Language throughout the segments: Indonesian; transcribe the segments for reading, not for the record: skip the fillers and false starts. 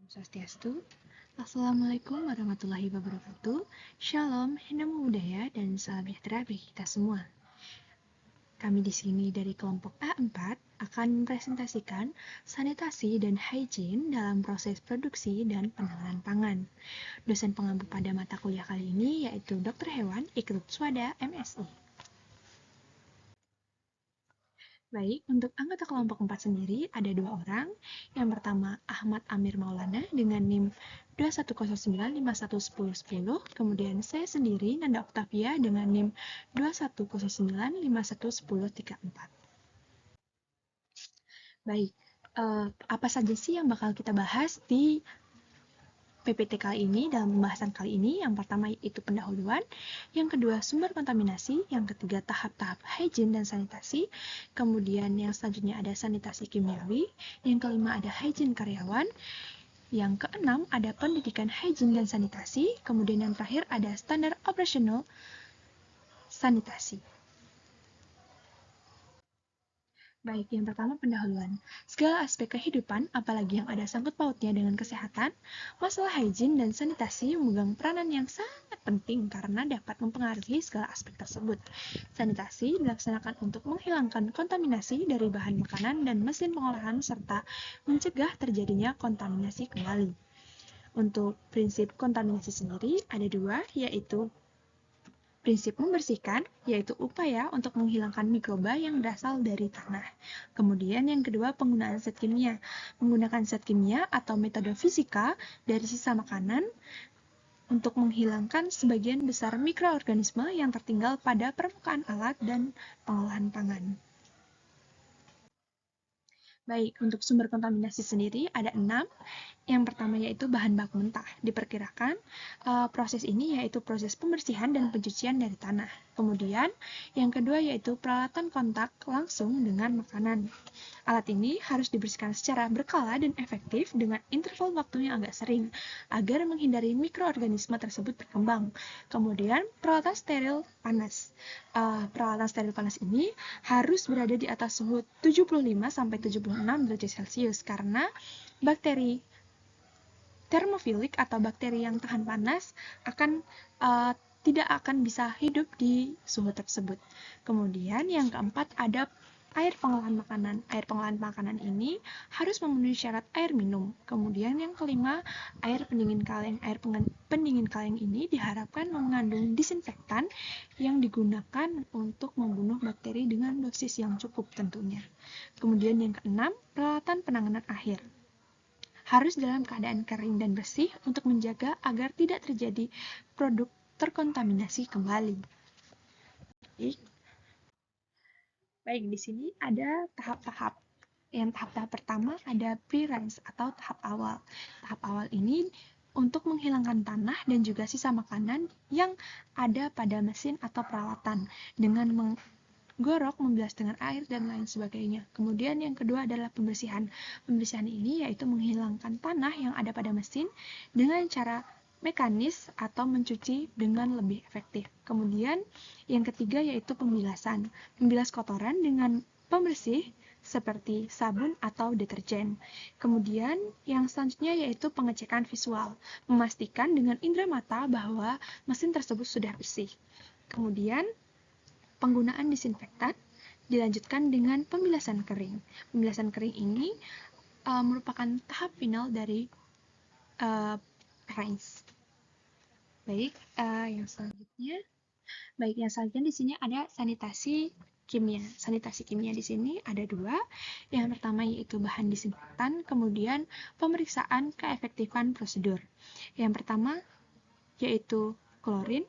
Swastiastu. Assalamualaikum warahmatullahi wabarakatuh. Shalom, namo buddhaya, dan salam sejahtera bagi kita semua. Kami di sini dari kelompok A4 akan mempresentasikan sanitasi dan hygiene dalam proses produksi dan penanganan pangan. Dosen pengampu pada mata kuliah kali ini yaitu Dr. Hewan Ikrut Swada, MSI. Baik, untuk anggota kelompok 4 sendiri ada 2 orang. Yang pertama Ahmad Amir Maulana dengan NIM 2109511010. Kemudian saya sendiri Nanda Octavia dengan NIM 2109511034. Baik, apa saja sih yang bakal kita bahas di PPT kali ini, dalam pembahasan kali ini? Yang pertama yaitu pendahuluan, yang kedua sumber kontaminasi, yang ketiga tahap-tahap hygiene dan sanitasi, kemudian yang selanjutnya ada sanitasi kimiawi, yang kelima ada hygiene karyawan, yang keenam ada pendidikan hygiene dan sanitasi, kemudian yang terakhir ada standar operasional sanitasi. Baik, yang pertama pendahuluan. Segala aspek kehidupan, apalagi yang ada sangkut pautnya dengan kesehatan, masalah hygiene dan sanitasi memegang peranan yang sangat penting karena dapat mempengaruhi segala aspek tersebut. Sanitasi dilaksanakan untuk menghilangkan kontaminasi dari bahan makanan dan mesin pengolahan serta mencegah terjadinya kontaminasi kembali. Untuk prinsip kontaminasi sendiri ada 2, yaitu prinsip membersihkan, yaitu upaya untuk menghilangkan mikroba yang berasal dari tanah. Kemudian yang kedua, penggunaan zat kimia. Menggunakan zat kimia atau metode fisika dari sisa makanan untuk menghilangkan sebagian besar mikroorganisme yang tertinggal pada permukaan alat dan pengolahan pangan. Baik, untuk sumber kontaminasi sendiri ada 6. Yang pertama yaitu bahan baku mentah. Diperkirakan proses ini yaitu proses pembersihan dan pencucian dari tanah. Kemudian yang kedua yaitu peralatan kontak langsung dengan makanan. Alat ini harus dibersihkan secara berkala dan efektif dengan interval waktu yang agak sering agar menghindari mikroorganisme tersebut berkembang. Kemudian peralatan steril panas. Peralatan steril panas ini harus berada di atas suhu 75-76 derajat Celcius karena bakteri termofilik atau bakteri yang tahan panas tidak akan bisa hidup di suhu tersebut. Kemudian yang keempat ada air pengolahan makanan. Air pengolahan makanan ini harus memenuhi syarat air minum. Kemudian yang kelima, air pendingin kaleng. Air pendingin kaleng ini diharapkan mengandung disinfektan yang digunakan untuk membunuh bakteri dengan dosis yang cukup tentunya. Kemudian yang keenam, peralatan penanganan akhir. Harus dalam keadaan kering dan bersih untuk menjaga agar tidak terjadi produk terkontaminasi kembali. Baik, di sini ada tahap-tahap. Yang tahap-tahap pertama ada pre-rinse atau tahap awal. Tahap awal ini untuk menghilangkan tanah dan juga sisa makanan yang ada pada mesin atau peralatan dengan menggorok, membilas dengan air, dan lain sebagainya. Kemudian yang kedua adalah pembersihan. Pembersihan ini yaitu menghilangkan tanah yang ada pada mesin dengan cara mekanis atau mencuci dengan lebih efektif. Kemudian yang ketiga yaitu pembilasan. Membilas kotoran dengan pembersih seperti sabun atau deterjen. Kemudian yang selanjutnya yaitu pengecekan visual. Memastikan dengan indera mata bahwa mesin tersebut sudah bersih. Kemudian penggunaan disinfektan dilanjutkan dengan pembilasan kering. Pembilasan kering ini merupakan tahap final dari rinse. Baik, yang selanjutnya di sini ada sanitasi kimia. Sanitasi kimia di sini ada 2. Yang pertama yaitu bahan disinfektan, kemudian pemeriksaan keefektifan prosedur. Yang pertama yaitu klorin.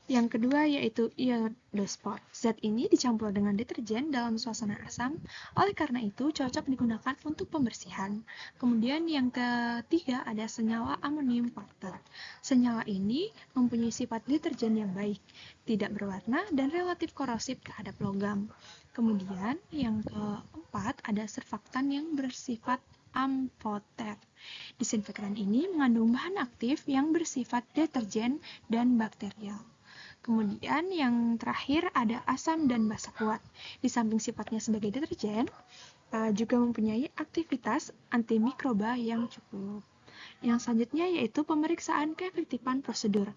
Yang kedua yaitu iodospor. Zat ini dicampur dengan deterjen dalam suasana asam, oleh karena itu cocok digunakan untuk pembersihan. Kemudian yang ketiga ada senyawa amonium quarter. Senyawa ini mempunyai sifat deterjen yang baik, tidak berwarna dan relatif korosif terhadap logam. Kemudian yang keempat ada surfaktan yang bersifat amfoter. Disinfektan ini mengandung bahan aktif yang bersifat deterjen dan bakterial. Kemudian yang terakhir ada asam dan basa kuat. Di samping sifatnya sebagai deterjen, juga mempunyai aktivitas antimikroba yang cukup. Yang selanjutnya yaitu pemeriksaan keefektifan prosedur.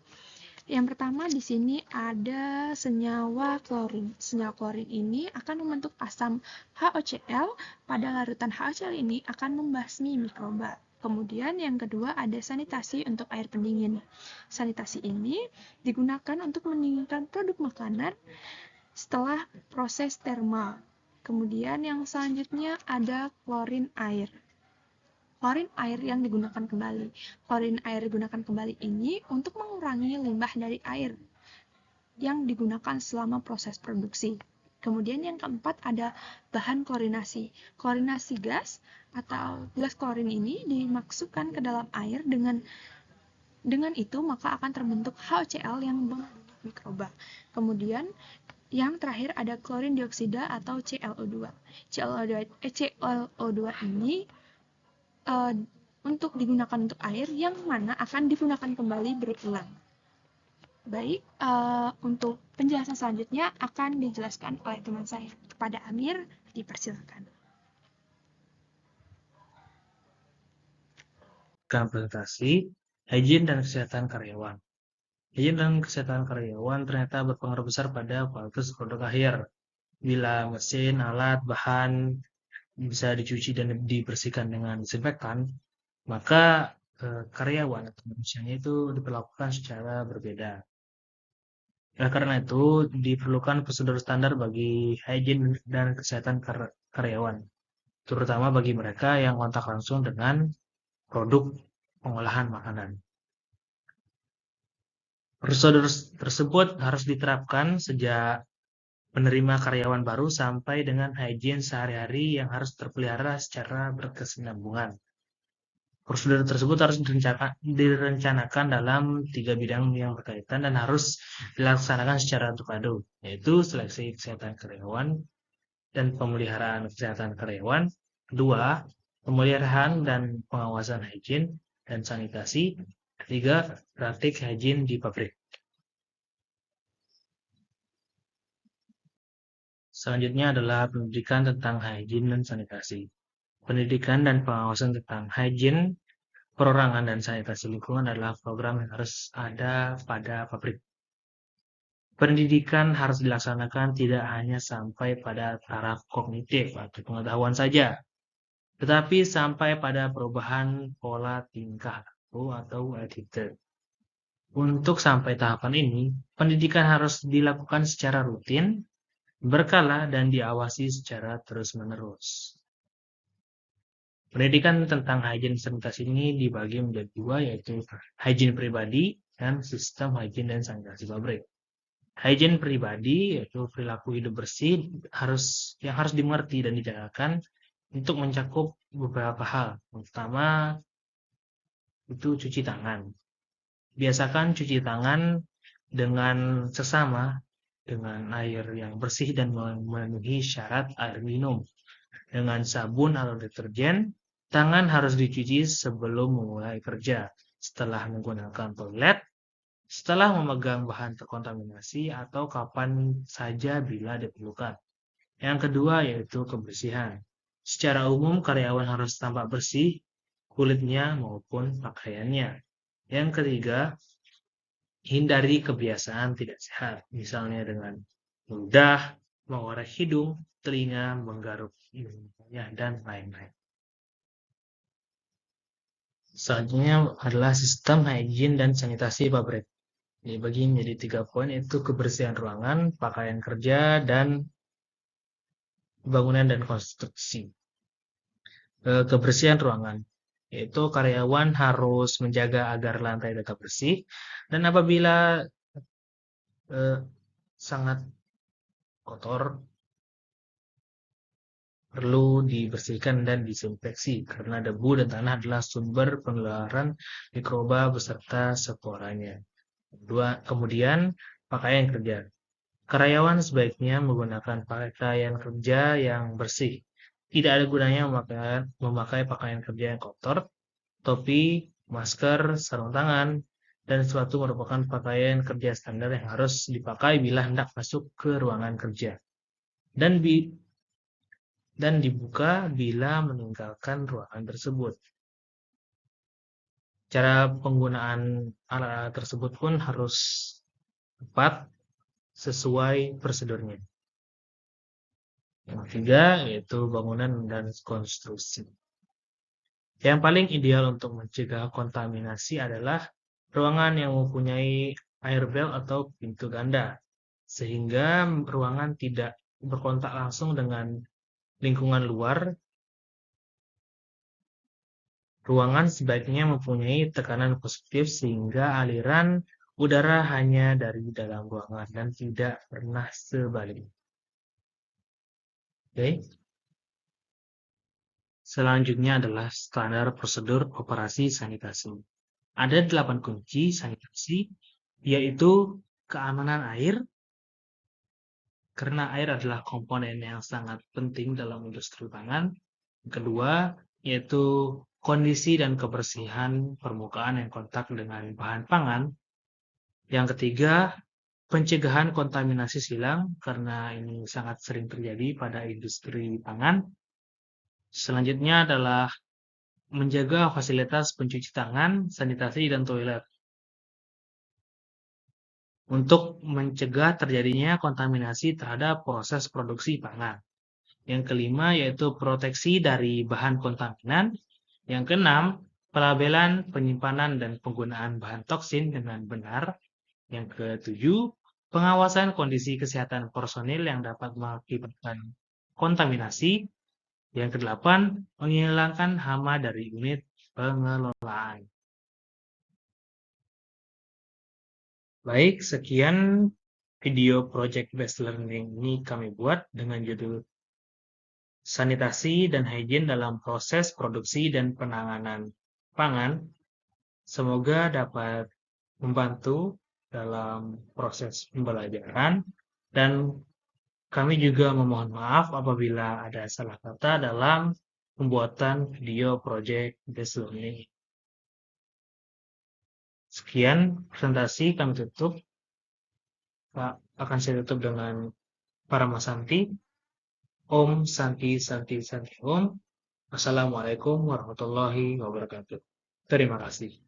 Yang pertama di sini ada senyawa klorin. Senyawa klorin ini akan membentuk asam HOCl. Pada larutan HOCl ini akan membasmi mikroba. Kemudian yang kedua ada sanitasi untuk air pendingin. Sanitasi ini digunakan untuk mendinginkan produk makanan setelah proses termal. Kemudian yang selanjutnya ada klorin air. Klorin air yang digunakan kembali. Klorin air digunakan kembali ini untuk mengurangi limbah dari air yang digunakan selama proses produksi. Kemudian yang keempat ada bahan klorinasi. Klorinasi gas atau gas klorin ini dimasukkan ke dalam air dengan itu maka akan terbentuk HCl yang membunuh mikroba. Kemudian yang terakhir ada klorin dioksida atau ClO2. ClO2 ini untuk digunakan untuk air yang mana akan digunakan kembali berulang. Baik, untuk penjelasan selanjutnya akan dijelaskan oleh teman saya. Kepada Amir, dipersilakan. Presentasi hygiene dan kesehatan karyawan. Hygiene dan kesehatan karyawan ternyata berpengaruh besar pada kualitas produk akhir. Bila mesin, alat, bahan bisa dicuci dan dibersihkan dengan disinfektan, maka karyawan atau manusianya itu diperlakukan secara berbeda. Karena itu diperlukan prosedur standar bagi hygiene dan kesehatan karyawan, terutama bagi mereka yang kontak langsung dengan produk pengolahan makanan. Prosedur tersebut harus diterapkan sejak menerima karyawan baru sampai dengan hygiene sehari-hari yang harus terpelihara secara berkesinambungan. Prosedur tersebut harus direncanakan dalam 3 bidang yang berkaitan dan harus dilaksanakan secara aduk-aduk, yaitu seleksi kesehatan karyawan dan pemeliharaan kesehatan karyawan. Kedua, pemeliharaan dan pengawasan hygiene dan sanitasi. Ketiga, praktik hygiene di pabrik. Selanjutnya adalah pendidikan tentang hygiene dan sanitasi. Pendidikan dan pengawasan tentang hygiene, perorangan, dan sanitasi lingkungan adalah program yang harus ada pada pabrik. Pendidikan harus dilaksanakan tidak hanya sampai pada taraf kognitif atau pengetahuan saja, tetapi sampai pada perubahan pola tingkah laku atau attitude. Untuk sampai tahapan ini, pendidikan harus dilakukan secara rutin, berkala, dan diawasi secara terus-menerus. Pendidikan tentang hygiene sanitasi ini dibagi menjadi dua, yaitu hygiene pribadi dan sistem hygiene dan sanitasi pabrik. Hygiene pribadi yaitu perilaku hidup bersih yang harus dimengerti dan dijalankan untuk mencakup beberapa hal. Pertama, itu cuci tangan. Biasakan cuci tangan dengan sesama dengan air yang bersih dan memenuhi syarat air minum. Dengan sabun atau deterjen, tangan harus dicuci sebelum memulai kerja, setelah menggunakan toilet, setelah memegang bahan terkontaminasi, atau kapan saja bila diperlukan. Yang kedua yaitu kebersihan. Secara umum karyawan harus tampak bersih, kulitnya maupun pakaiannya. Yang ketiga, hindari kebiasaan tidak sehat, misalnya dengan meludah, mengorek hidung, telinga, menggaruk hidungnya, dan lain-lain. Selanjutnya adalah sistem hygiene dan sanitasi pabrik. Dibagi menjadi 3 poin, yaitu kebersihan ruangan, pakaian kerja, dan bangunan dan konstruksi. Kebersihan ruangan, yaitu karyawan harus menjaga agar lantai tetap bersih, dan apabila sangat kotor perlu dibersihkan dan disinfeksi karena debu dan tanah adalah sumber penularan mikroba beserta sporanya. Kemudian pakaian kerja. Karyawan sebaiknya menggunakan pakaian kerja yang bersih. Tidak ada gunanya memakai pakaian kerja yang kotor. Topi, masker, sarung tangan, dan sepatu merupakan pakaian kerja standar yang harus dipakai bila hendak masuk ke ruangan kerja. Dan dan dibuka bila meninggalkan ruangan tersebut. Cara penggunaan alat-alat tersebut pun harus tepat sesuai prosedurnya. Yang ketiga yaitu bangunan dan konstruksi. Yang paling ideal untuk mencegah kontaminasi adalah ruangan yang mempunyai air belt atau pintu ganda, sehingga ruangan tidak berkontak langsung dengan lingkungan luar. Ruangan sebaiknya mempunyai tekanan positif sehingga aliran udara hanya dari dalam ruangan dan tidak pernah sebaliknya. Oke. Selanjutnya adalah standar prosedur operasi sanitasi. Ada 8 kunci sanitasi, yaitu keamanan air, karena air adalah komponen yang sangat penting dalam industri pangan. Yang kedua, yaitu kondisi dan kebersihan permukaan yang kontak dengan bahan pangan. Yang ketiga, pencegahan kontaminasi silang, karena ini sangat sering terjadi pada industri pangan. Selanjutnya adalah menjaga fasilitas pencuci tangan, sanitasi, dan toilet untuk mencegah terjadinya kontaminasi terhadap proses produksi pangan. Yang kelima yaitu proteksi dari bahan kontaminan. Yang keenam, pelabelan, penyimpanan, dan penggunaan bahan toksin dengan benar. Yang ketujuh, pengawasan kondisi kesehatan personil yang dapat mengakibatkan kontaminasi. Yang kedelapan, menghilangkan hama dari unit pengelolaan. Baik, sekian video project based learning ini kami buat dengan judul Sanitasi dan Hygiene dalam Proses Produksi dan Penanganan Pangan. Semoga dapat membantu dalam proses pembelajaran dan kami juga memohon maaf apabila ada salah kata dalam pembuatan video project based learning. Sekian presentasi kami tutup. Akan saya tutup dengan Paramasanti. Om Santi Santi Santi Om. Assalamualaikum warahmatullahi wabarakatuh. Terima kasih.